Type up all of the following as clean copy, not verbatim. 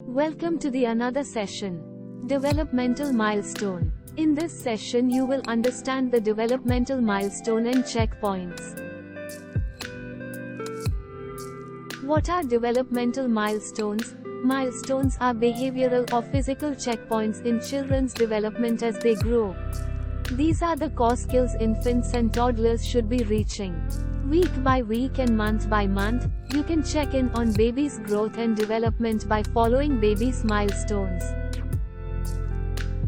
Welcome to the another session. Developmental milestone. In this session you will understand the developmental milestone and checkpoints. What are developmental milestones? Milestones are behavioral or physical checkpoints in children's development as they grow. These are the core skills infants and toddlers should be reaching. Week by week and month by month, you can check in on baby's growth and development by following baby's milestones.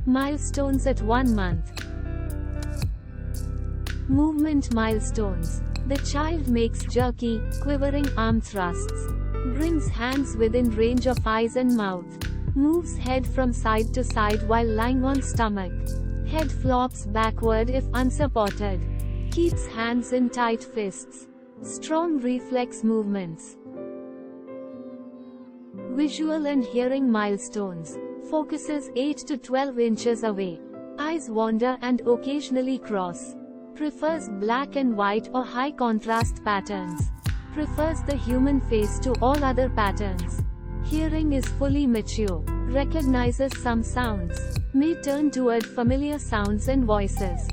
Milestones at 1 month. Movement milestones. The child makes jerky, quivering arm thrusts. Brings hands within range of eyes and mouth. Moves head from side to side while lying on stomach. Head flops backward if unsupported. Keeps hands in tight fists. Strong reflex movements. Visual and hearing milestones. Focuses 8 to 12 inches away. Eyes wander and occasionally cross. Prefers black and white or high contrast patterns. Prefers the human face to all other patterns. Hearing is fully mature. Recognizes some sounds. May turn toward familiar sounds and voices.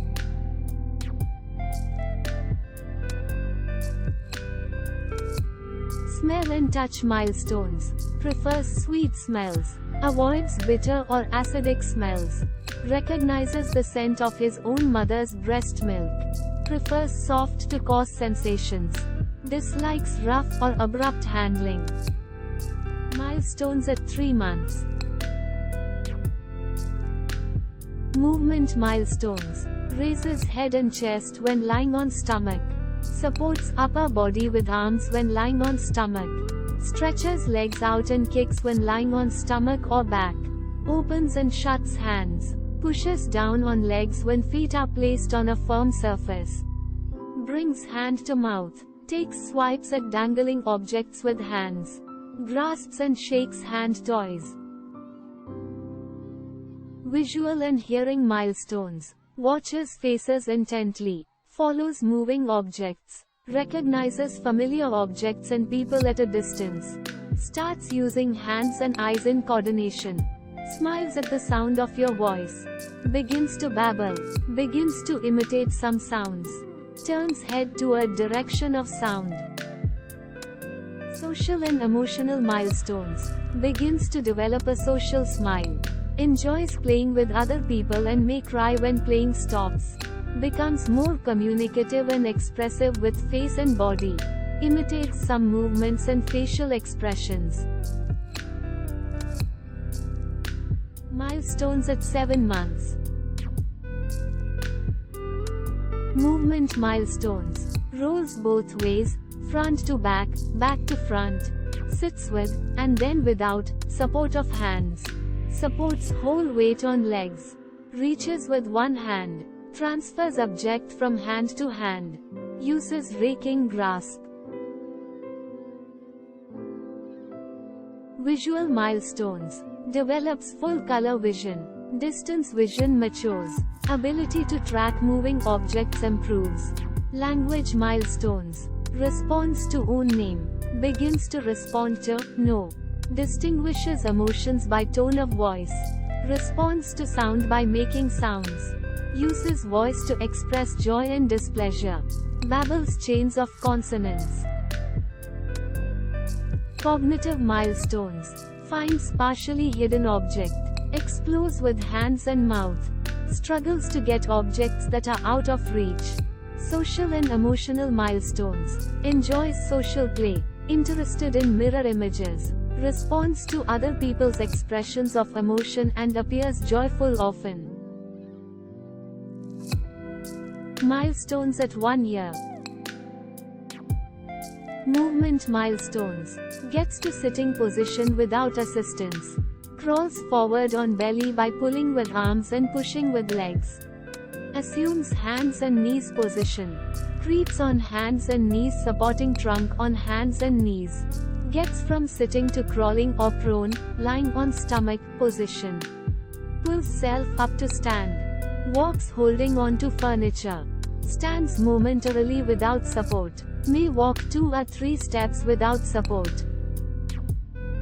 Smell and touch milestones. Prefers sweet smells. Avoids bitter or acidic smells. Recognizes the scent of his own mother's breast milk. Prefers soft to coarse sensations. Dislikes rough or abrupt handling. Milestones at 3 months. Movement milestones. Raises head and chest when lying on stomach. Supports upper body with arms when lying on stomach. Stretches legs out and kicks when lying on stomach or back. Opens and shuts hands. Pushes down on legs when feet are placed on a firm surface. Brings hand to mouth. Takes swipes at dangling objects with hands. Grasps and shakes hand toys. Visual and hearing milestones. Watches faces intently. Follows moving objects. Recognizes familiar objects and people at a distance. Starts using hands and eyes in coordination. Smiles at the sound of your voice. Begins to babble. Begins to imitate some sounds. Turns head toward direction of sound. Social and emotional milestones. Begins to develop a social smile. Enjoys playing with other people and may cry when playing stops. Becomes more communicative and expressive with face and body. Imitates some movements and facial expressions. Milestones at 7 months. Movement milestones. Rolls both ways, front to back to front. Sits with, and then without, support of hands. Supports whole weight on legs. Reaches with one hand. Transfers object from hand to hand. Uses raking grasp. Visual milestones. Develops full color vision. Distance vision matures. Ability to track moving objects improves. Language milestones. Responds to own name. Begins to respond to no. Distinguishes emotions by tone of voice. Responds to sound by making sounds. Uses voice to express joy and displeasure. Babbles chains of consonants. Cognitive milestones. Finds partially hidden object. Explores with hands and mouth. Struggles to get objects that are out of reach. Social and emotional milestones. Enjoys social play. Interested in mirror images. Responds to other people's expressions of emotion and appears joyful often. Milestones at 1 year. Movement milestones. Gets to sitting position without assistance. Crawls forward on belly by pulling with arms and pushing with legs. Assumes hands and knees position. Creeps on hands and knees supporting trunk on hands and knees. Gets from sitting to crawling or prone, lying on stomach, position. Pulls self up to stand. Walks holding on to furniture. Stands momentarily without support. May walk 2 or 3 steps without support.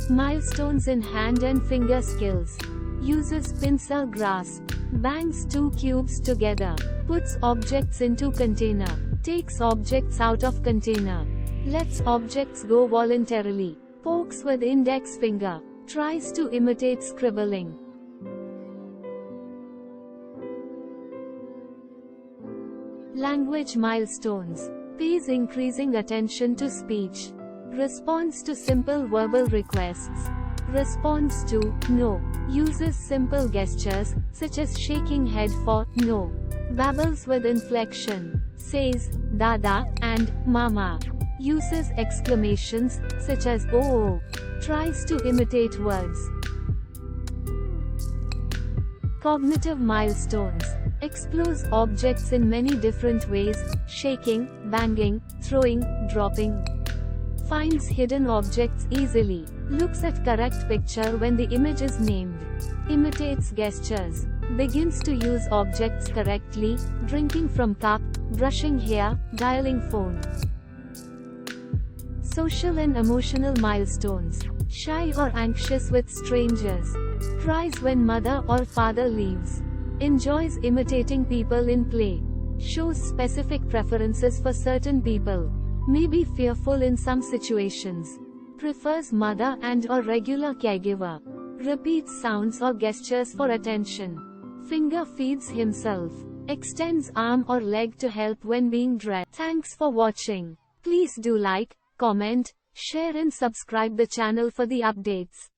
Milestones in hand and finger skills. Uses pincer grasp. Bangs two cubes together. Puts objects into container. Takes objects out of container. Lets objects go voluntarily. Pokes with index finger. Tries to imitate scribbling. Language milestones. Pays increasing attention to speech. Responds to simple verbal requests. Responds to no. Uses simple gestures, such as shaking head for no. Babbles with inflection. Says dada and mama. Uses exclamations, such as oh. Tries to imitate words. Cognitive milestones. Explores objects in many different ways, shaking, banging, throwing, dropping. Finds hidden objects easily. Looks at correct picture when the image is named. Imitates gestures. Begins to use objects correctly, drinking from cup, brushing hair, dialing phone. Social and emotional milestones. Shy or anxious with strangers. Cries when mother or father leaves. Enjoys imitating people in play. Shows specific preferences for certain people. May be fearful in some situations. Prefers mother and or regular caregiver. Repeats sounds or gestures for attention. Finger feeds himself. Extends arm or leg to help when being dressed. Thanks for watching. Please do like, comment, share and subscribe the channel for the updates.